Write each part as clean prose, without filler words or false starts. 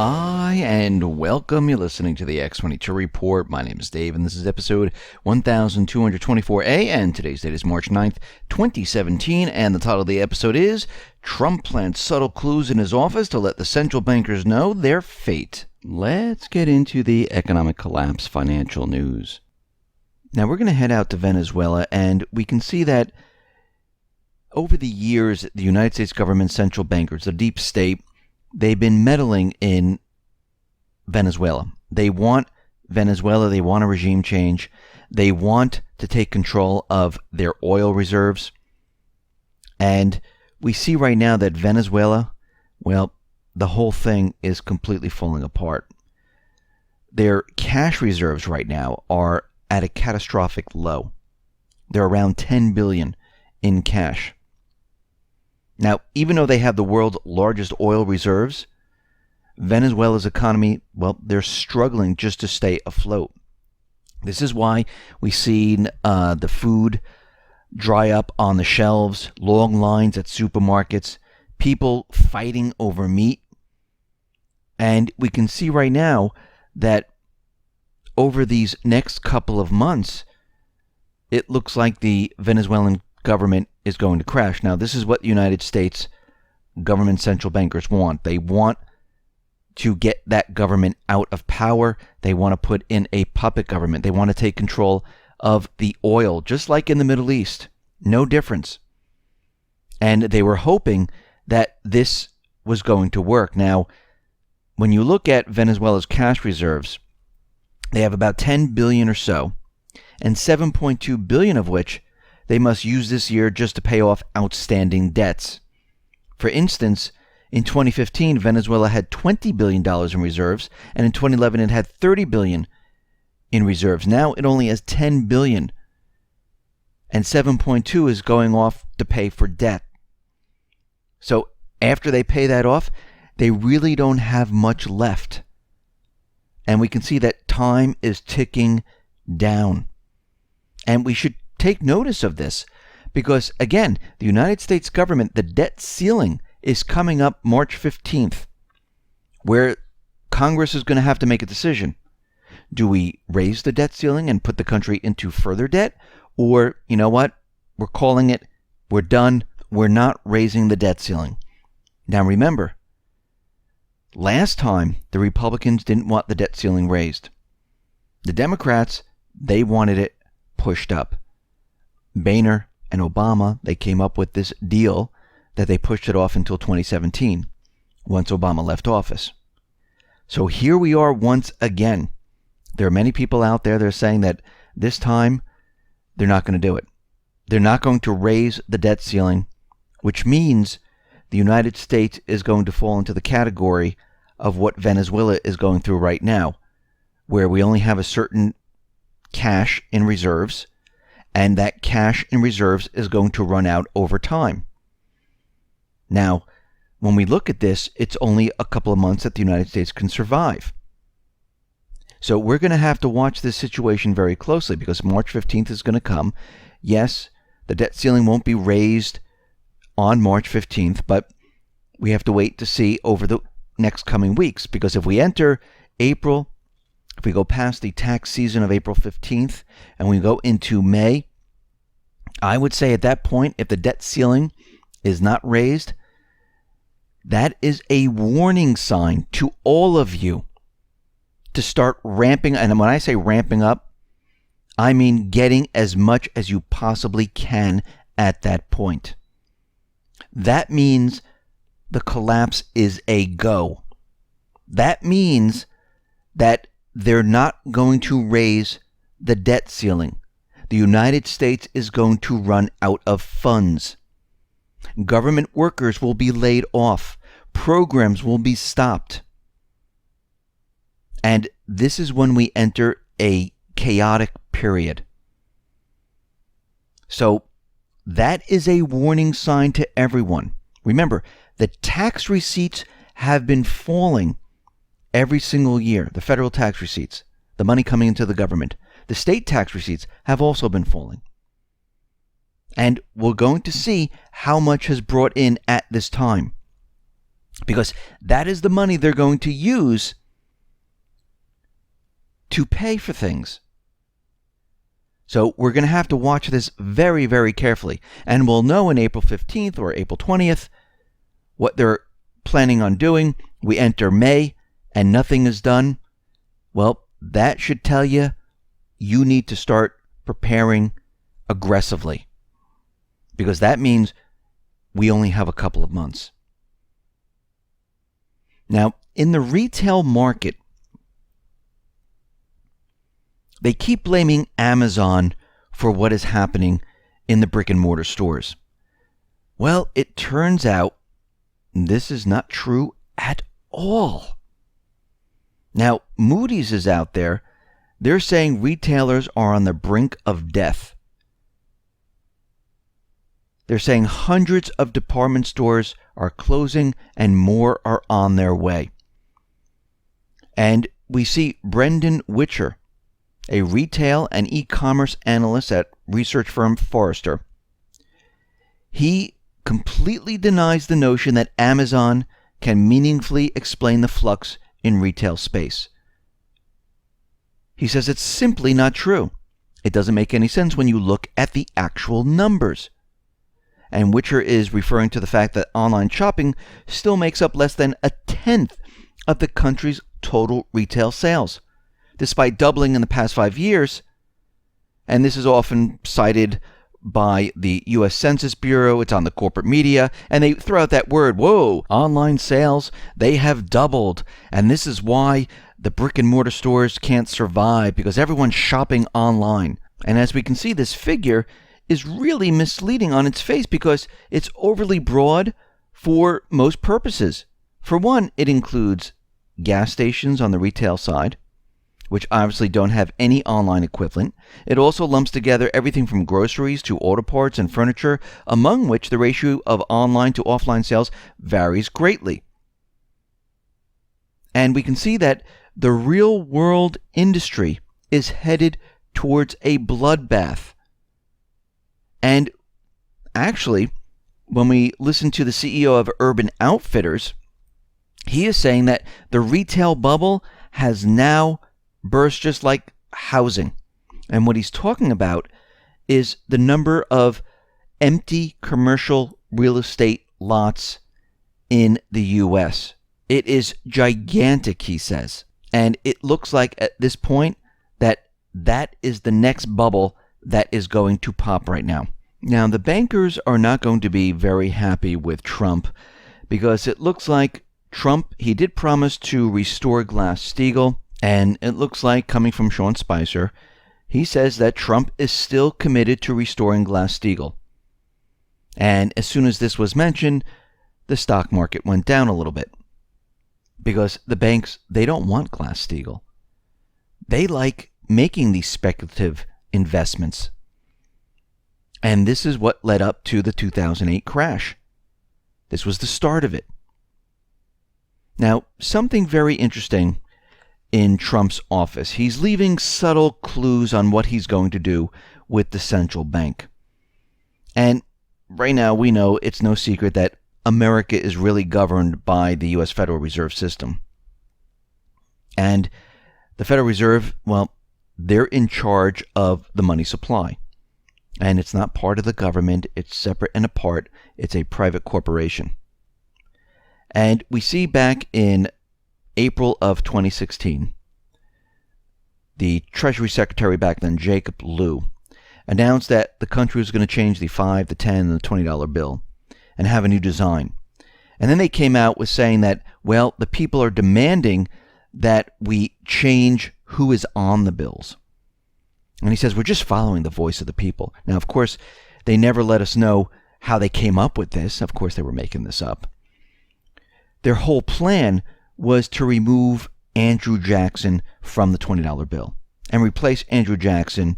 Hi, and welcome. You're listening to the X22 Report. My name is Dave, and this is episode 1224A, and today's date is March 9th, 2017, and the title of the episode is Trump Plants Subtle Clues in His Office to Let the Central Bankers Know Their Fate. Let's get into the economic collapse financial news. Now, we're going to head out to Venezuela, and we can see that over the years, the United States government central bankers, the deep state, they've been meddling in Venezuela. They want Venezuela, they want a regime change. They want to take control of their oil reserves. And we see right now that Venezuela, well, the whole thing is completely falling apart. Their cash reserves right now are at a catastrophic low. They're around 10 billion in cash. Now, even though they have the world's largest oil reserves, Venezuela's economy, well, they're struggling just to stay afloat. This is why we've seen the food dry up on the shelves, long lines at supermarkets, people fighting over meat. And we can see right now that over these next couple of months, it looks like the Venezuelan government is going to crash. Now, this is what the United States government central bankers want. They want to get that government out of power. They want to put in a puppet government. They want to take control of the oil, just like in the Middle East. No difference. And they were hoping that this was going to work. Now, when you look at Venezuela's cash reserves, they have about 10 billion or so, and 7.2 billion of which they must use this year just to pay off outstanding debts. For instance, in 2015, Venezuela had $20 billion in reserves, and in 2011 it had $30 billion in reserves. Now it only has $10 billion, and 7.2 is going off to pay for debt. So after they pay that off, they really don't have much left. And we can see that time is ticking down. And we should take notice of this because, again, the United States government, the debt ceiling is coming up March 15th, where Congress is going to have to make a decision. Do we raise the debt ceiling and put the country into further debt? Or, you know what? We're calling it. We're done. We're not raising the debt ceiling. Now, remember, last time the Republicans didn't want the debt ceiling raised. The Democrats, they wanted it pushed up. Boehner and Obama, they came up with this deal that they pushed it off until 2017, once Obama left office. So here we are once again. There are many people out there that are saying that this time they're not going to do it. They're not going to raise the debt ceiling, which means the United States is going to fall into the category of what Venezuela is going through right now, where we only have a certain cash in reserves, and that cash in reserves is going to run out over time. Now, when we look at this, it's only a couple of months that the United States can survive. So we're going to have to watch this situation very closely because March 15th is going to come. Yes, the debt ceiling won't be raised on March 15th, but we have to wait to see over the next coming weeks, because if we enter April, if we go past the tax season of April 15th and we go into May, I would say at that point, if the debt ceiling is not raised, that is a warning sign to all of you to start ramping. And when I say ramping up, I mean getting as much as you possibly can at that point. That means the collapse is a go. That means that they're not going to raise the debt ceiling. The United States is going to run out of funds. Government workers will be laid off. Programs will be stopped. And this is when we enter a chaotic period. So that is a warning sign to everyone. Remember, the tax receipts have been falling every single year. The federal tax receipts, the money coming into the government. The state tax receipts have also been falling. And we're going to see how much has brought in at this time. because that is the money they're going to use to pay for things. So we're going to have to watch this very, very carefully. And we'll know on April 15th or April 20th what they're planning on doing. We enter May and nothing is done. Well, that should tell you you need to start preparing aggressively, because that means we only have a couple of months. Now, in the retail market, they keep blaming Amazon for what is happening in the brick and mortar stores. Well, it turns out this is not true at all. Now, Moody's is out there. They're saying retailers are on the brink of death. They're saying hundreds of department stores are closing and more are on their way. And we see Brendan Witcher, a retail and e-commerce analyst at research firm Forrester. He completely denies the notion that Amazon can meaningfully explain the flux in retail space. He says it's simply not true. It doesn't make any sense when you look at the actual numbers. And Witcher is referring to the fact that online shopping still makes up less than a tenth of the country's total retail sales, despite doubling in the past 5 years. And this is often cited by the U.S. Census Bureau. It's on the corporate media, and they throw out that word, whoa, online sales, they have doubled. And this is why the brick and mortar stores can't survive, because everyone's shopping online. And as we can see, this figure is really misleading on its face because it's overly broad for most purposes. For one, it includes gas stations on the retail side, which obviously don't have any online equivalent. It also lumps together everything from groceries to auto parts and furniture, among which the ratio of online to offline sales varies greatly. And we can see that the real world industry is headed towards a bloodbath. And actually, when we listen to the CEO of Urban Outfitters, he is saying that the retail bubble has now burst, just like housing. And what he's talking about is the number of empty commercial real estate lots in the U.S. It is gigantic, he says. And it looks like at this point that is the next bubble that is going to pop right now. Now, the bankers are not going to be very happy with Trump, because it looks like Trump, he did promise to restore Glass-Steagall, and it looks like, coming from Sean Spicer, he says that Trump is still committed to restoring Glass-Steagall. And as soon as this was mentioned, the stock market went down a little bit, because the banks, they don't want Glass-Steagall. They like making these speculative investments. And this is what led up to the 2008 crash. This was the start of it. Now, something very interesting in Trump's office. He's leaving subtle clues on what he's going to do with the central bank. And right now we know it's no secret that America is really governed by the U.S. Federal Reserve System. And the Federal Reserve, well, they're in charge of the money supply. And it's not part of the government. It's separate and apart. It's a private corporation. And we see back in April of 2016, the Treasury Secretary back then, Jacob Lew, announced that the country was going to change the $5, the $10, and the $20 bill and have a new design. And then they came out with saying that, well, the people are demanding that we change who is on the bills. And he says, we're just following the voice of the people. Now, of course, they never let us know how they came up with this. Of course, they were making this up. Their whole plan was to remove Andrew Jackson from the $20 bill and replace Andrew Jackson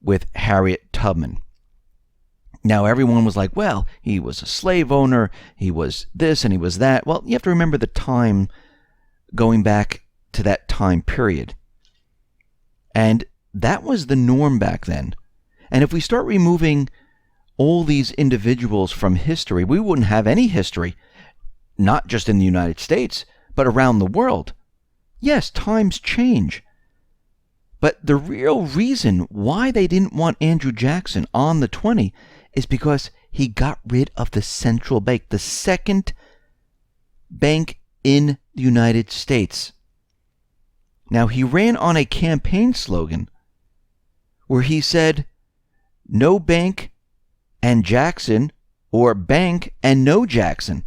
with Harriet Tubman. Now, everyone was like, well, he was a slave owner, he was this and he was that. Well, you have to remember the time going back to that time period. And that was the norm back then. And if we start removing all these individuals from history, we wouldn't have any history. not just in the United States, but around the world. Yes, times change. But the real reason why they didn't want Andrew Jackson on the 20 is because he got rid of the central bank, the second bank in the United States. Now, he ran on a campaign slogan where he said, "No bank and Jackson," or "bank and no Jackson."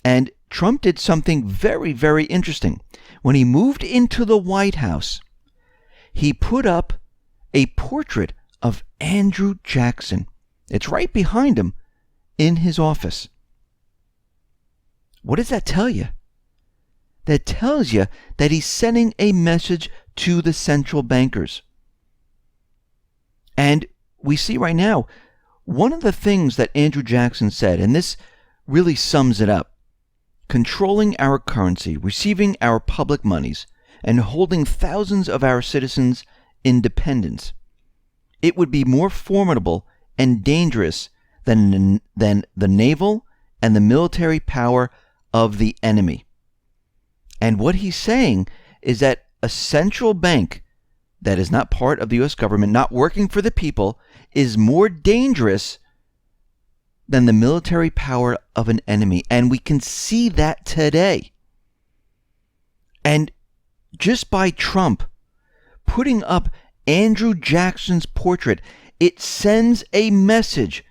And Trump did something very, very interesting. When he moved into the White House, he put up a portrait of Andrew Jackson. It's right behind him in his office. What does that tell you? That tells you that he's sending a message to the central bankers. And we see right now, one of the things that Andrew Jackson said, and this really sums it up: controlling our currency, receiving our public monies, and holding thousands of our citizens in dependence. It would be more formidable and dangerous than the naval and the military power of the enemy. And what he's saying is that a central bank that is not part of the U.S. government, not working for the people, is more dangerous than the military power of an enemy. And we can see that today. And just by Trump putting up Andrew Jackson's portrait, it sends a message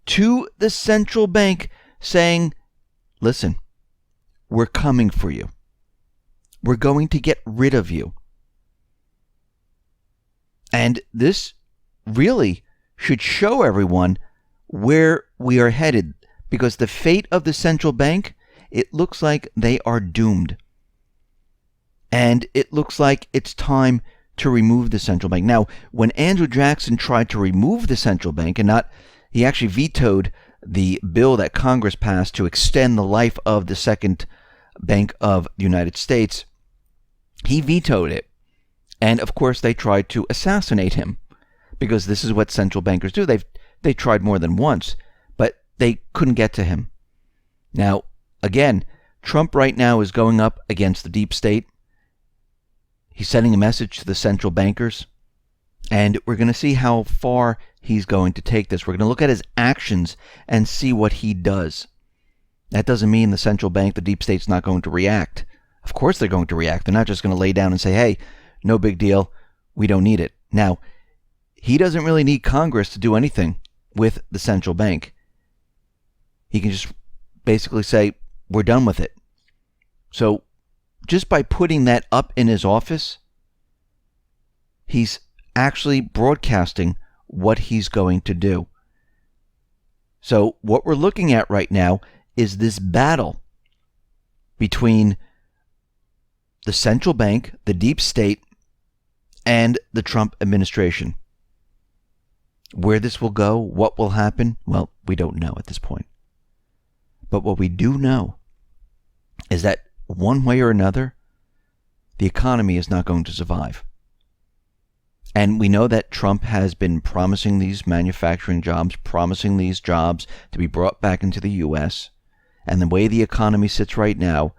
to the central bank saying, listen, we're coming for you. We're going to get rid of you. And this really should show everyone where we are headed, because the fate of the central bank, it looks like they are doomed. And it looks like it's time to remove the central bank. Now, when Andrew Jackson tried to remove the central bank, he actually vetoed the bill that Congress passed to extend the life of the second Bank of the United States. He vetoed it. And of course, they tried to assassinate him, because this is what central bankers do. They tried more than once, but they couldn't get to him. Now, again, Trump right now is going up against the deep state. He's sending a message to the central bankers, and we're going to see how far he's going to take this. We're going to look at his actions and see what he does. That doesn't mean the central bank, the deep state's not going to react. Of course they're going to react. They're not just going to lay down and say, hey, no big deal, we don't need it. Now, he doesn't really need Congress to do anything with the central bank. He can just basically say, we're done with it. So just by putting that up in his office, he's actually broadcasting what he's going to do. So what we're looking at right now is this battle between the central bank, the deep state, and the Trump administration. Where this will go, what will happen, well, we don't know at this point. But what we do know is that one way or another, the economy is not going to survive. And we know that Trump has been promising these manufacturing jobs, promising these jobs to be brought back into the U.S. And the way the economy sits right now,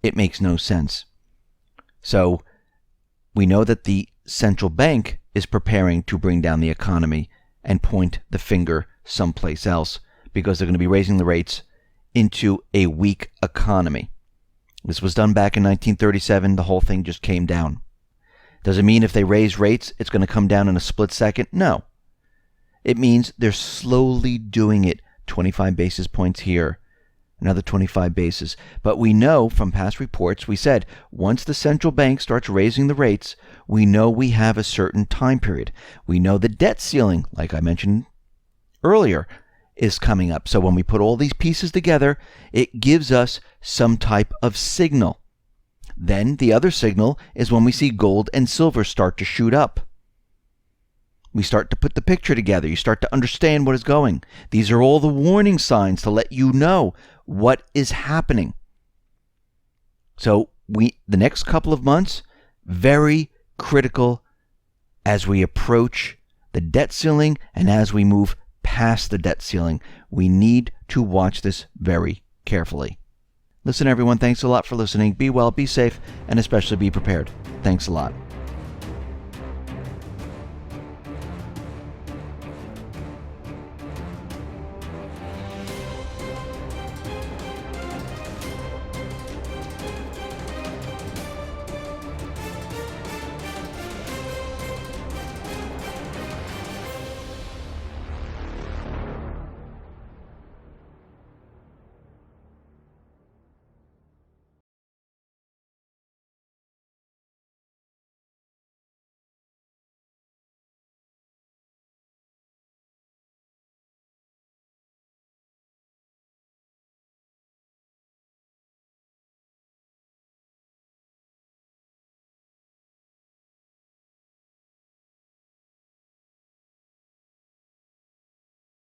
it makes no sense. So we know that the central bank is preparing to bring down the economy and point the finger someplace else, because they're going to be raising the rates into a weak economy. This was done back in 1937. The whole thing just came down. Does it mean if they raise rates, it's going to come down in a split second? No. It means they're slowly doing it. 25 basis points here, another 25 basis. But we know from past reports, we said, once the central bank starts raising the rates, we know we have a certain time period. We know the debt ceiling, like I mentioned earlier, is coming up. So when we put all these pieces together, it gives us some type of signal. Then the other signal is when we see gold and silver start to shoot up. We start to put the picture together. You start to understand what is going. These are all the warning signs to let you know what is happening. So the next couple of months, very critical as we approach the debt ceiling and as we move past the debt ceiling. We need to watch this very carefully. Listen, everyone, thanks a lot for listening. Be well, be safe, and especially be prepared. Thanks a lot.